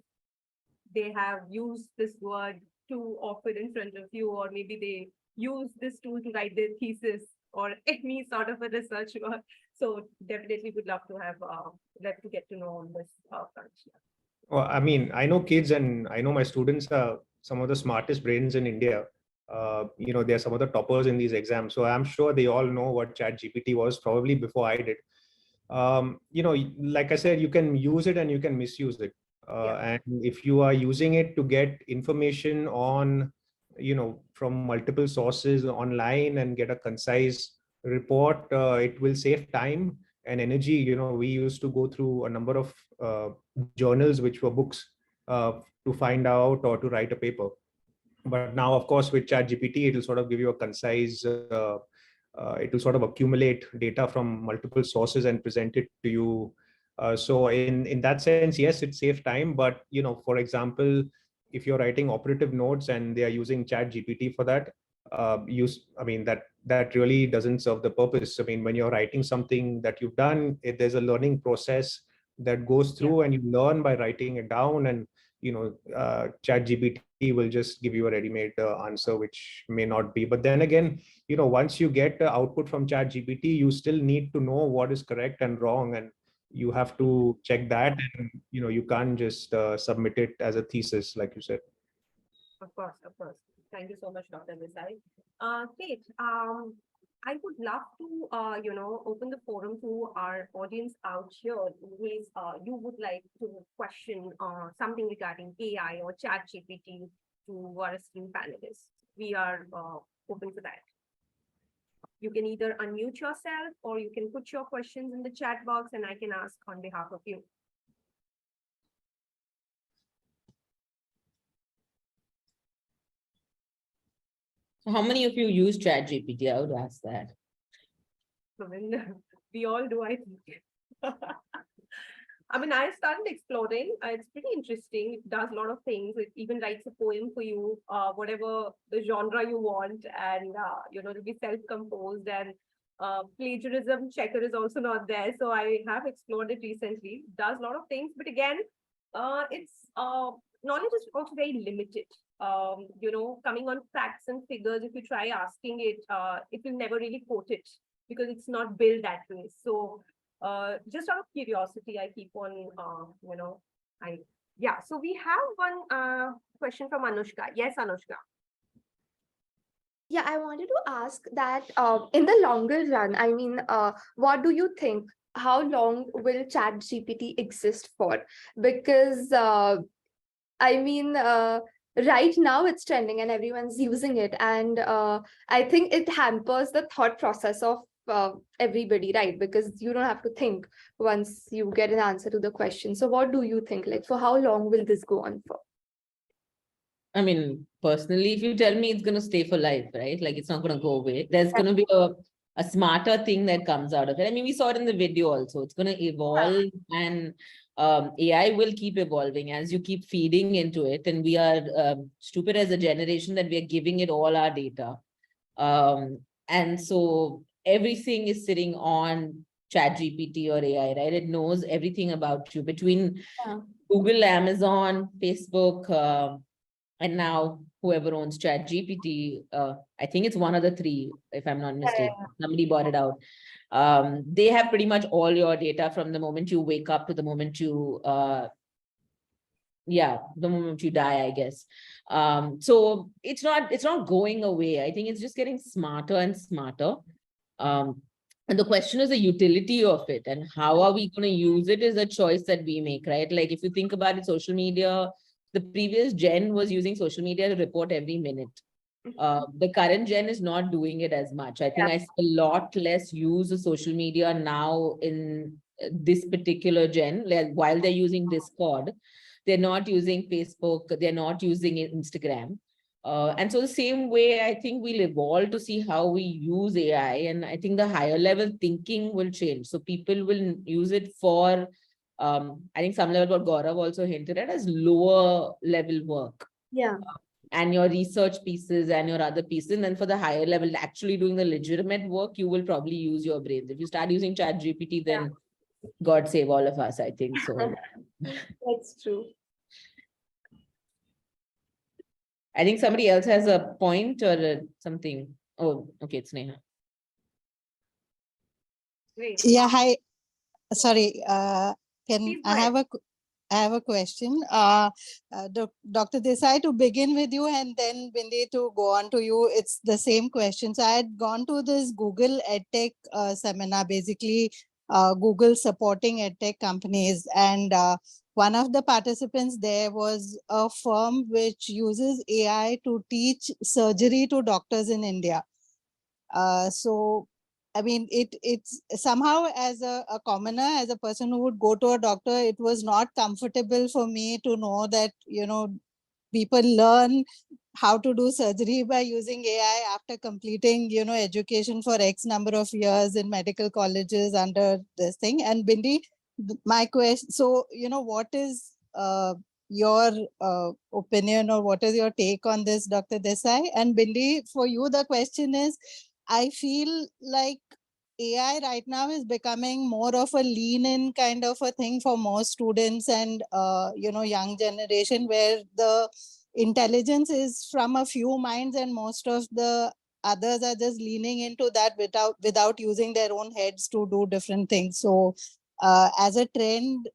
they have used this word too often in front of you, or maybe they use this tool to write their thesis or any sort of a research work. So definitely would love to get to know on this front. Well, I mean, I know kids, and I know my students are some of the smartest brains in India. They're some of the toppers in these exams. So I'm sure they all know what Chat GPT was, probably before I did. Like I said, you can use it and you can misuse it. And if you are using it to get information on, from multiple sources online and get a concise report, it will save time and energy. We used to go through a number of journals, which were books, to find out or to write a paper. But now, of course, with ChatGPT, it will sort of give you a concise, it will sort of accumulate data from multiple sources and present it to you. So in that sense, yes, it saves time. But, for example, if you're writing operative notes and they are using ChatGPT for that, that that really doesn't serve the purpose. I mean, when you're writing something that you've done, there's a learning process that goes through, and you learn by writing it down. And chat gpt will just give you a ready-made answer, which may not be. But then again, once you get the output from chat gpt, you still need to know what is correct and wrong, and you have to check that. And you can't just submit it as a thesis, like you said. Of course, of course. Thank you so much, Dr. Desai. Kate, I would love to, open the forum to our audience out here in case you would like to question something regarding AI or chat GPT to our esteemed panelists. We are open for that. You can either unmute yourself or you can put your questions in the chat box and I can ask on behalf of you. So how many of you use ChatGPT? I would ask that. I mean, we all do, I think. I mean, I started exploring. It's pretty interesting. It does a lot of things. It even writes a poem for you, whatever the genre you want, and it'll be self-composed. And plagiarism checker is also not there. So I have explored it recently. It does a lot of things, but again, its knowledge is also very limited. Coming on facts and figures, if you try asking it, it will never really quote it because it's not built that way. So just out of curiosity, I keep on, so we have one question from Anushka. Yes, Anushka. Yeah, I wanted to ask that in the longer run, I mean, what do you think? How long will ChatGPT exist for? Because right now it's trending and everyone's using it. And I think it hampers the thought process of everybody, right? Because you don't have to think once you get an answer to the question. So what do you think? Like, for how long will this go on for? I mean, personally, if you tell me it's going to stay for life, right? Like it's not going to go away. There's going to be a smarter thing that comes out of it. I mean, we saw it in the video also. It's going to evolve, and AI will keep evolving as you keep feeding into it. And we are stupid as a generation that we are giving it all our data. And so everything is sitting on ChatGPT or AI, right? It knows everything about you between Google, Amazon, Facebook, and now whoever owns ChatGPT. I think it's one of the three, if I'm not mistaken. Somebody bought it out. They have pretty much all your data from the moment you wake up to the moment you the moment you die, I guess. So it's not going away. I think it's just getting smarter and smarter. And the question is the utility of it, and how are we going to use it is a choice that we make, right? Like if you think about it, social media, the previous gen was using social media to report every minute. The current gen is not doing it as much. I think I see a lot less use of social media now in this particular gen. Like, while they're using Discord, they're not using Facebook, they're not using Instagram. And so the same way, I think we'll evolve to see how we use AI. And I think the higher level thinking will change. So people will use it for, I think some level what Gaurav also hinted at as lower level work. Yeah. And your research pieces and your other pieces. And then for the higher level, actually doing the legitimate work, you will probably use your brains. If you start using ChatGPT, then God save all of us, I think so. That's true. I think somebody else has a point or something. Oh, okay, it's Neha. Great. Yeah, hi. Sorry, Please go I ahead. have a question. Dr. Desai, to begin with you and then Bindi to go on to you, it's the same question. So I had gone to this Google EdTech seminar, basically Google supporting EdTech companies. And one of the participants there was a firm which uses AI to teach surgery to doctors in India. So I mean, it's somehow as a commoner, as a person who would go to a doctor, it was not comfortable for me to know that, people learn how to do surgery by using AI after completing, education for X number of years in medical colleges under this thing. And Bindi, my question, so, what is your opinion or what is your take on this, Dr. Desai? And Bindi, for you, the question is, I feel like AI right now is becoming more of a lean-in kind of a thing for most students and young generation, where the intelligence is from a few minds and most of the others are just leaning into that without using their own heads to do different things. So as a trend,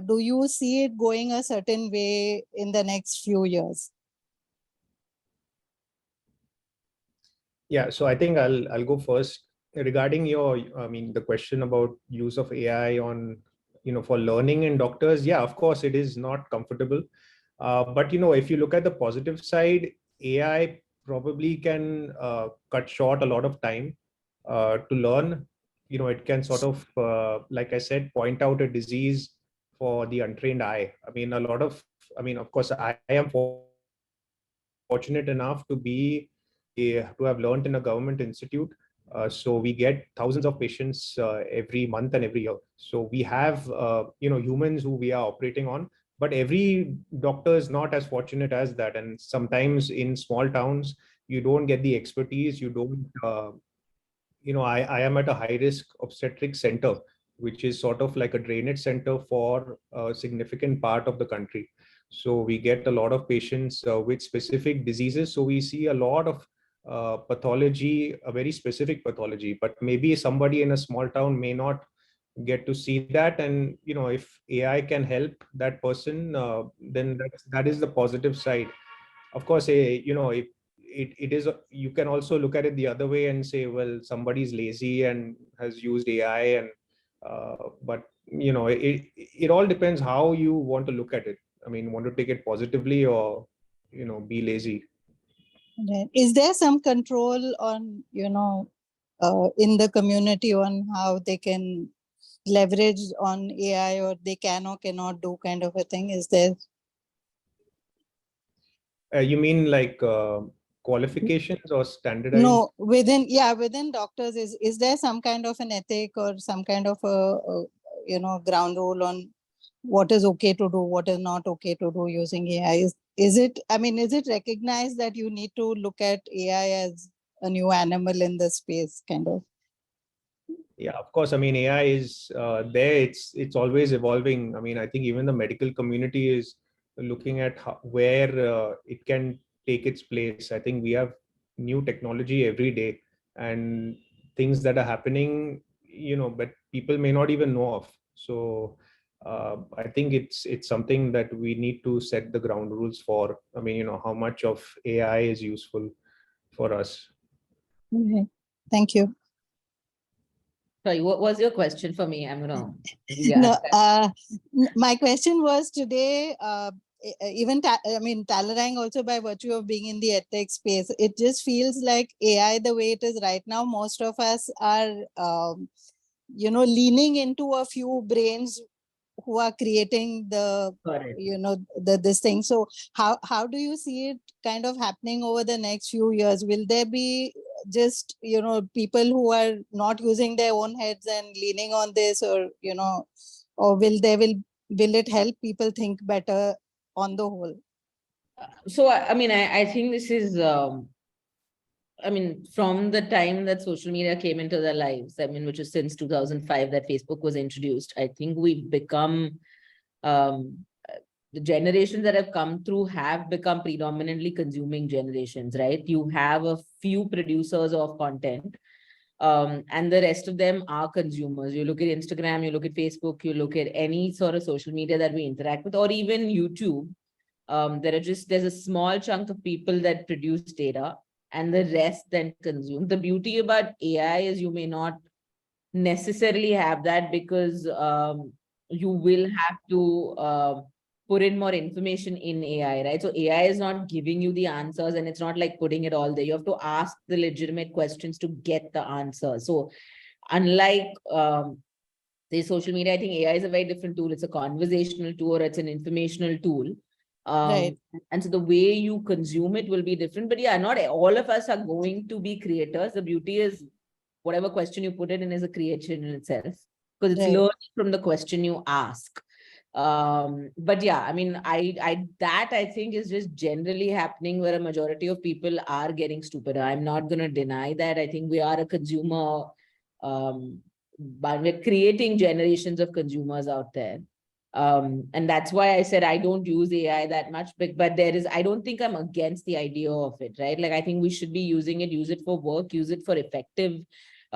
do you see it going a certain way in the next few years? Yeah, so I think I'll go first regarding the question about use of AI on, for learning in doctors. Yeah, of course, it is not comfortable. But, if you look at the positive side, AI probably can cut short a lot of time to learn. It can sort of, like I said, point out a disease for the untrained eye. Of course, I am fortunate enough to have learned in a government institute. So we get thousands of patients every month and every year. So we have humans who we are operating on, but every doctor is not as fortunate as that. And sometimes in small towns, you don't get the expertise. You don't. I am at a high risk obstetric center, which is sort of like a drainage center for a significant part of the country. So we get a lot of patients with specific diseases. So we see a lot of pathology, a very specific pathology, but maybe somebody in a small town may not get to see that. And, if AI can help that person, then that is the positive side. Of course, if it is, you can also look at it the other way and say, well, somebody's lazy and has used AI, and but it all depends how you want to look at it. I mean, want to take it positively or be lazy. Right. Is there some control on, in the community on how they can leverage on AI, or they can or cannot do kind of a thing? Is there? You mean like qualifications or standardized? No, within doctors, is there some kind of an ethic or some kind of a ground rule on what is okay to do, what is not okay to do using AI? Is it recognized that you need to look at AI as a new animal in the space, kind of? Yeah, of course. I mean, AI is there. It's always evolving. I mean, I think even the medical community is looking at where it can take its place. I think we have new technology every day and things that are happening, but people may not even know of. So I think it's something that we need to set the ground rules for. I mean, how much of AI is useful for us. Okay. Thank you. Sorry, what was your question for me? I'm gonna No, my question was today, even Talerang, also by virtue of being in the edtech space, it just feels like AI the way it is right now. Most of us are, leaning into a few brains who are creating the Correct. this thing. So how do you see it kind of happening over the next few years? Will there be just people who are not using their own heads and leaning on this, or or will it help people think better on the whole? So I think this is from the time that social media came into their lives, which is since 2005 that Facebook was introduced, I think we've become, the generations that have come through have become predominantly consuming generations, right? You have a few producers of content, and the rest of them are consumers. You look at Instagram, you look at Facebook, you look at any sort of social media that we interact with, or even YouTube. There's a small chunk of people that produce data and the rest then consume. The beauty about AI is you may not necessarily have that, because you will have to put in more information in AI, right? So AI is not giving you the answers, and it's not like putting it all there. You have to ask the legitimate questions to get the answer. So unlike the social media, I think AI is a very different tool. It's a conversational tool, or it's an informational tool. Right. And so the way you consume it will be different. But yeah, not all of us are going to be creators. The beauty is whatever question you put it in is a creation in itself, because it's Right. learning from the question you ask. But yeah, I mean, that I think is just generally happening where a majority of people are getting stupider. I'm not going to deny that. I think we are a consumer, but we're creating generations of consumers out there. And that's why I said I don't use AI that much, but I don't think I'm against the idea of it, right? Like, I think we should be using it, use it for work, use it for effective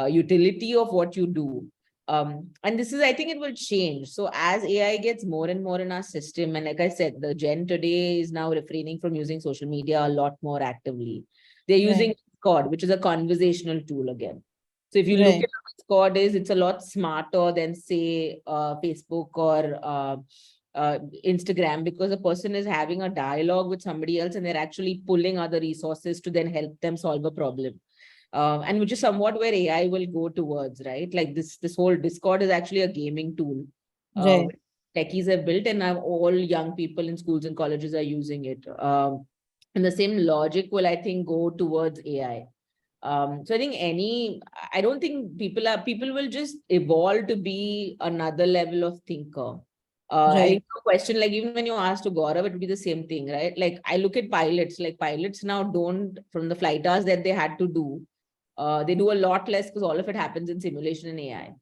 utility of what you do. And this is, I think it will change. So as AI gets more and more in our system, and like I said, the gen today is now refraining from using social media a lot more actively. They're using Discord, which is a conversational tool again. So if you look at what Discord is, it's a lot smarter than say Facebook or Instagram, because a person is having a dialogue with somebody else and they're actually pulling other resources to then help them solve a problem. And which is somewhat where AI will go towards, right? Like this whole Discord is actually a gaming tool. Techies have built, and now all young people in schools and colleges are using it. And the same logic will, I think, go towards AI. So I think I don't think people will just evolve to be another level of thinker. I think the question, like even when you asked to Gaurav, it would be the same thing, right? Like I look at pilots, like pilots now don't, from the flight hours that they had to do, they do a lot less because all of it happens in simulation and AI.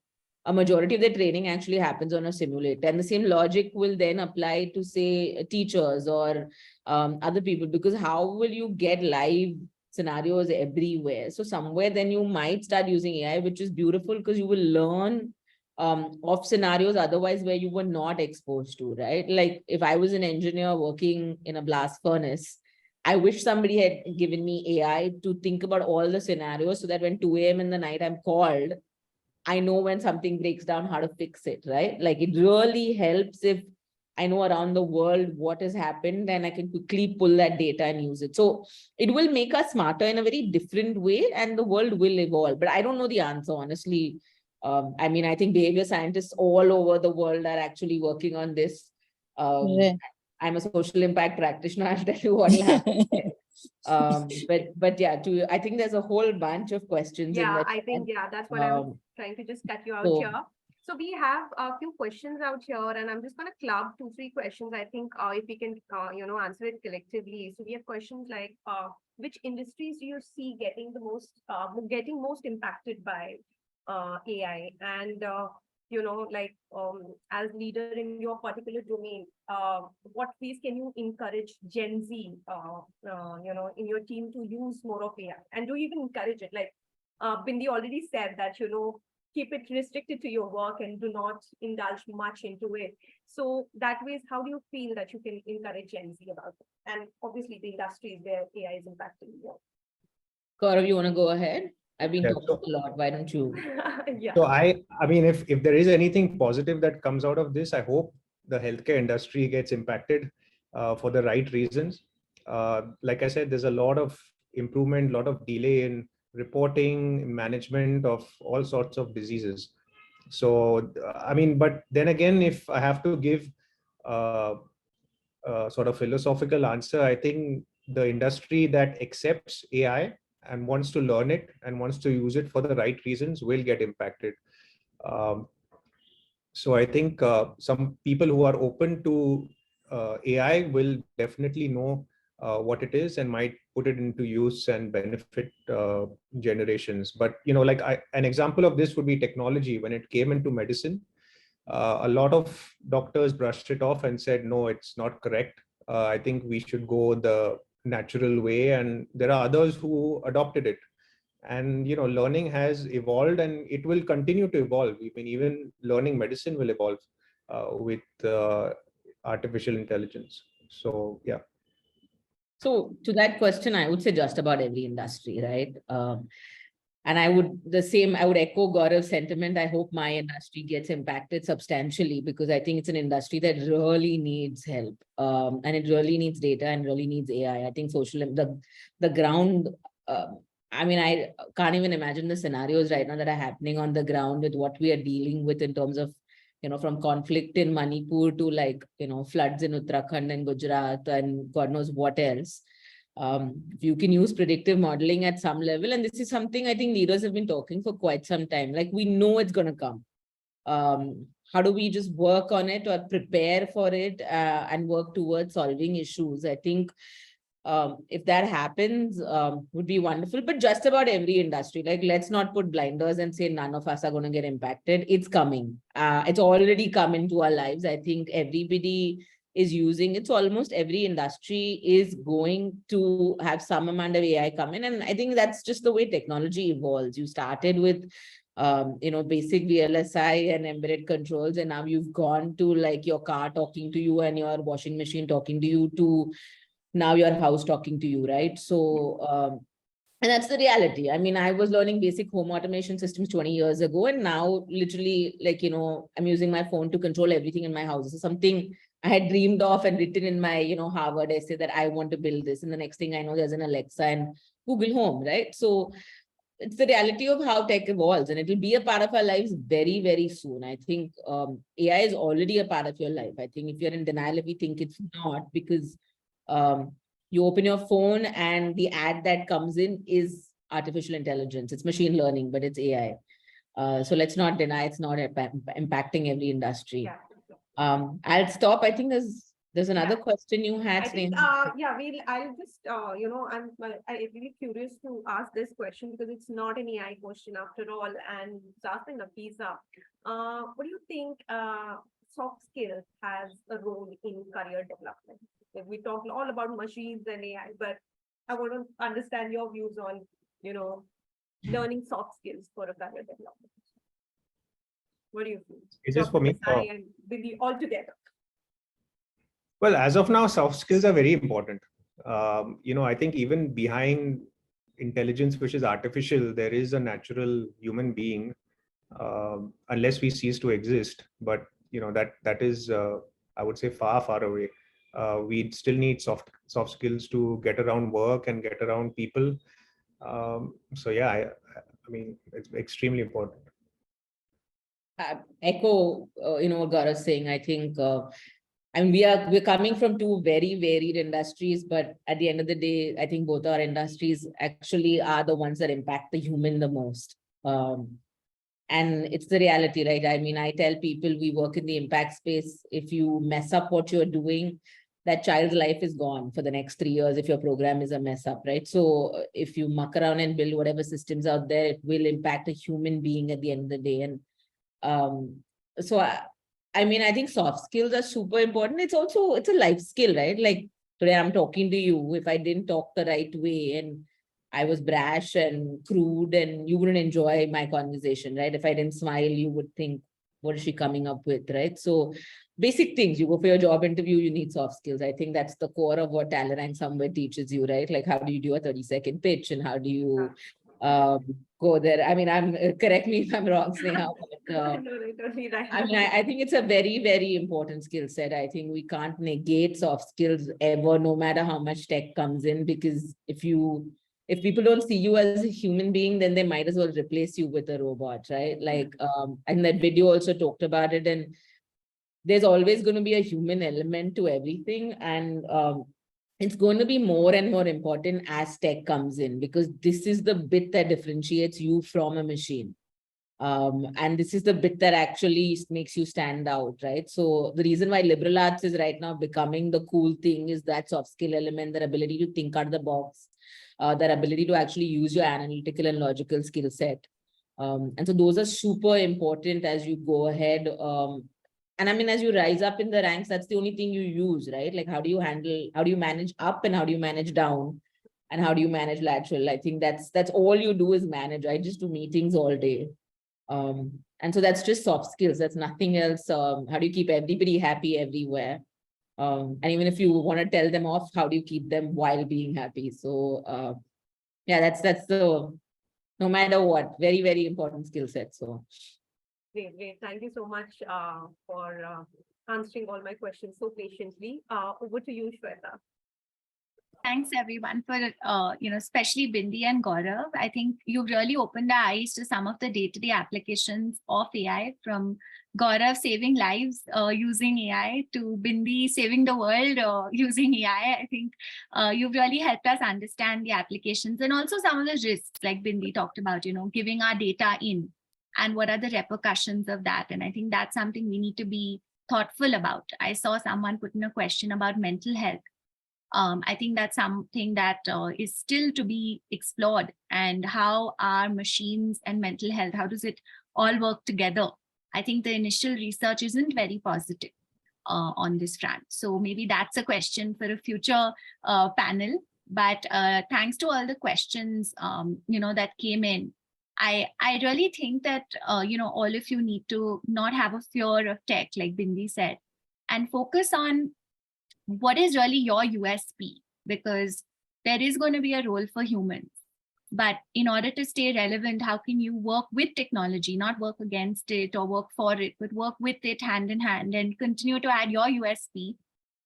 A majority of their training actually happens on a simulator. And the same logic will then apply to, say, teachers or other people, because how will you get live scenarios everywhere? So somewhere then you might start using AI, which is beautiful because you will learn of scenarios otherwise where you were not exposed to, right? Like if I was an engineer working in a blast furnace, I wish somebody had given me AI to think about all the scenarios so that when 2 a.m. in the night I'm called, I know when something breaks down, how to fix it, right? Like it really helps if I know around the world what has happened and I can quickly pull that data and use it. So it will make us smarter in a very different way and the world will evolve. But I don't know the answer, honestly. I mean, I think behavior scientists all over the world are actually working on this. I'm a social impact practitioner. I'll tell you what will happen. But yeah, I think there's a whole bunch of questions. Yeah, I think, yeah, that's what I'm trying to just cut you out here. So we have a few questions out here, and I'm just going to club 2-3 questions. I think if we can, answer it collectively. So we have questions like, which industries do you see getting most impacted by AI? And as leader in your particular domain, what ways can you encourage Gen Z, in your team to use more of AI? And do you even encourage it? Like Bindi already said that, keep it restricted to your work and do not indulge much into it. So that way, how do you feel that you can encourage Gen Z about it? And obviously the industries where AI is impacting you. Gaurav, you want to go ahead? I've been talking a lot. Why don't you? Yeah. So I mean, if there is anything positive that comes out of this, I hope the healthcare industry gets impacted for the right reasons. Like I said, there's a lot of improvement, a lot of delay in reporting, management of all sorts of diseases. So, I mean, but then again, if I have to give a sort of philosophical answer, I think the industry that accepts AI and wants to learn it and wants to use it for the right reasons will get impacted. So I think some people who are open to AI will definitely know what it is and might put it into use and benefit generations. But, like an example of this would be technology. When it came into medicine, a lot of doctors brushed it off and said, no, it's not correct. I think we should go the natural way. And there are others who adopted it. And, learning has evolved and it will continue to evolve. I mean, even learning medicine will evolve with artificial intelligence. So, yeah. So to that question, I would say just about every industry, right? And I would echo Gaurav's sentiment. I hope my industry gets impacted substantially because I think it's an industry that really needs help. And it really needs data and really needs AI. I think the ground, I mean, I can't even imagine the scenarios right now that are happening on the ground with what we are dealing with in terms of, from conflict in Manipur to floods in Uttarakhand and Gujarat and God knows what else. You can use predictive modeling at some level. And this is something I think leaders have been talking for quite some time. Like we know it's going to come. how do we just work on it or prepare for it and work towards solving issues? I think if that happens, would be wonderful. But just about every industry, like let's not put blinders and say none of us are going to get impacted. It's coming. It's already come into our lives. I think everybody is using it. So almost every industry is going to have some amount of AI come in. And I think that's just the way technology evolves. You started with basic VLSI and embedded controls, and now you've gone to like your car talking to you and your washing machine talking to you, to now your house talking to you, right? So and that's the reality. I mean, I was learning basic home automation systems 20 years ago, and now literally, like, I'm using my phone to control everything in my house. This is something I had dreamed of and written in my, Harvard essay that I want to build this. And the next thing I know, there's an Alexa and Google Home, right? So it's the reality of how tech evolves, and it will be a part of our lives very, very soon. I think AI is already a part of your life. I think if you're in denial, if you think it's not, because you open your phone and the ad that comes in is artificial intelligence. It's machine learning, but it's AI. So let's not deny it's not impacting every industry. Yeah. I'll stop. I think there's another question you had. I think, Sneha. I'll just, I'm really curious to ask this question because it's not an AI question after all, and it's asked in Nafisa. What do you think soft skills has a role in career development? Like, we talk all about machines and AI, but I want to understand your views on, learning soft skills for a career development. What do you think? Is this for me? Desai and Billy all together. Well, as of now, soft skills are very important. I think even behind intelligence, which is artificial, there is a natural human being, unless we cease to exist. But that is, I would say, far, far away. We still need soft skills to get around work and get around people. So yeah, I mean, it's extremely important. Echo, what Gaura's saying. I think. And we're coming from two very varied industries, but at the end of the day, I think both our industries actually are the ones that impact the human the most. And it's the reality, right? I mean, I tell people we work in the impact space. If you mess up what you're doing, that child's life is gone for the next 3 years if your program is a mess up, right? So if you muck around and build whatever systems out there, it will impact a human being at the end of the day. And I mean, I think soft skills are super important. It's a life skill, right? Like today I'm talking to you. If I didn't talk the right way and I was brash and crude, and you wouldn't enjoy my conversation, right? If I didn't smile, you would think, what is she coming up with, right? So basic things, you go for your job interview, you need soft skills. I think that's the core of what Talerang somewhere teaches you, right? Like, how do you do a 30-second pitch, and how do you go there? I mean, correct me if I'm wrong, Sneha. But, I mean, I think it's a very, very important skill set. I think we can't negate soft skills ever, no matter how much tech comes in, because if people don't see you as a human being, then they might as well replace you with a robot, right? Like, and that video also talked about it. And there's always going to be a human element to everything. And it's going to be more and more important as tech comes in, because this is the bit that differentiates you from a machine. And this is the bit that actually makes you stand out, right? So the reason why liberal arts is right now becoming the cool thing is that soft skill element, that ability to think out of the box, that ability to actually use your analytical and logical skill set. And so those are super important as you go ahead. And I mean, as you rise up in the ranks, that's the only thing you use, right? Like, how do you manage up, and how do you manage down, and how do you manage lateral? I think that's all you do is manage. I just do meetings all day. And so that's just soft skills. That's nothing else. How do you keep everybody happy everywhere? And even if you want to tell them off, how do you keep them while being happy? So yeah, that's the, no matter what, very, very important skill set. So Great. Thank you so much for answering all my questions so patiently. Over to you, Shweta. Thanks everyone for, especially Bindi and Gaurav. I think you've really opened our eyes to some of the day-to-day applications of AI, from Gaurav saving lives using AI to Bindi saving the world using AI. I think you've really helped us understand the applications and also some of the risks, like Bindi talked about, giving our data in. and what are the repercussions of that? And I think that's something we need to be thoughtful about. I saw someone put in a question about mental health. I think that's something that is still to be explored, and how are machines and mental health, how does it all work together? I think the initial research isn't very positive on this front. So maybe that's a question for a future panel. But thanks to all the questions, that came in. I really think that, all of you need to not have a fear of tech, like Bindi said, and focus on what is really your USP, because there is going to be a role for humans. But in order to stay relevant, how can you work with technology, not work against it or work for it, but work with it hand in hand and continue to add your USP.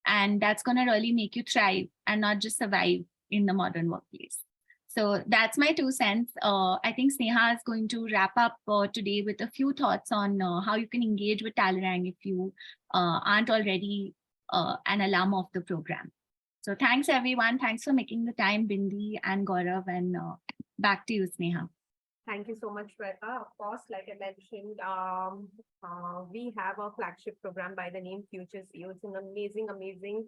And that's going to really make you thrive and not just survive in the modern workplace. So that's my 2 cents. I think Sneha is going to wrap up today with a few thoughts on how you can engage with Talerang if you aren't already an alum of the program. So thanks, everyone. Thanks for making the time, Bindi and Gaurav, and back to you, Sneha. Thank you so much, Shweta. Of course, like I mentioned, we have a flagship program by the name Future CEO. It's an amazing, amazing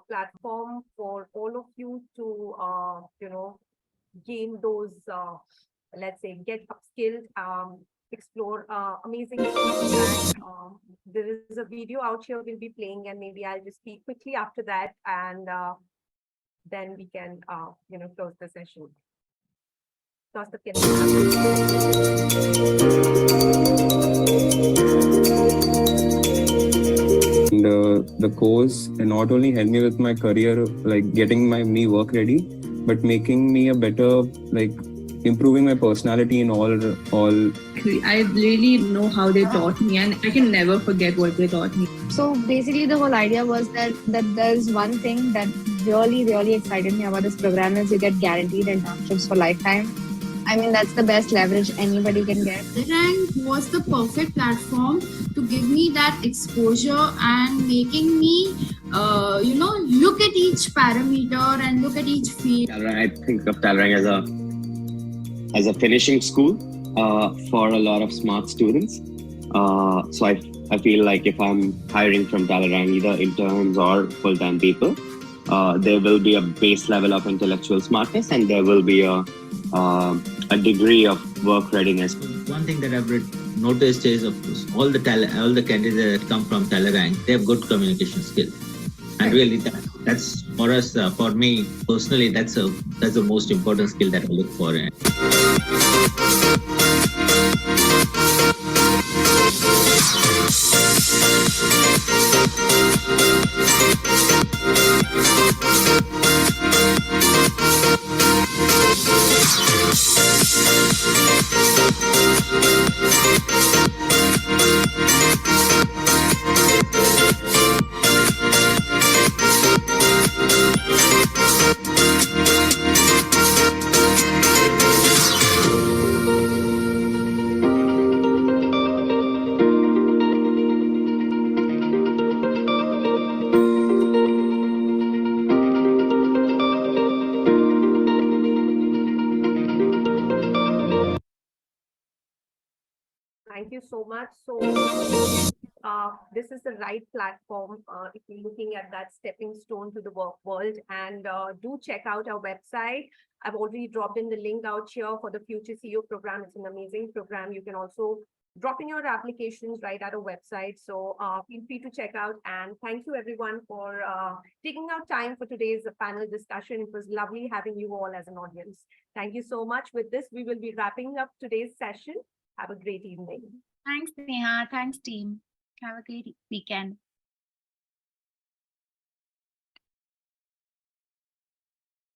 platform for all of you to, gain those, let's say, get upskilled, explore amazing things. There is a video out here we'll be playing, and maybe I'll just speak quickly after that, and then we can, close the session. The course not only helped me with my career, like getting me work ready, but making me a better, improving my personality in all. I really know how they taught me, and I can never forget what they taught me. So basically the whole idea was that there's one thing that really excited me about this program is you get guaranteed internships for lifetime. I mean, that's the best leverage anybody can get. Talerang was the perfect platform to give me that exposure and making me, look at each parameter and look at each field. I think of Talerang as a finishing school for a lot of smart students. So I feel like if I'm hiring from Talerang, either interns or full-time people, there will be a base level of intellectual smartness, and there will be a degree of work readiness. One thing that I've noticed is, of course, all the candidates that come from Talerang, they have good communication skills, and really that's for us, for me personally, that's the most important skill that I look for. Thank you so much. So this is the right platform if you're looking at that stepping stone to the work world. And do check out our website. I've already dropped in the link out here for the Future CEO program. It's an amazing program. You can also drop in your applications right at our website. So feel free to check out. And thank you everyone for taking out time for today's panel discussion. It was lovely having you all as an audience. Thank you so much. With this, we will be wrapping up today's session. Have a great evening. Thanks, Neha. Thanks, team. Have a great weekend.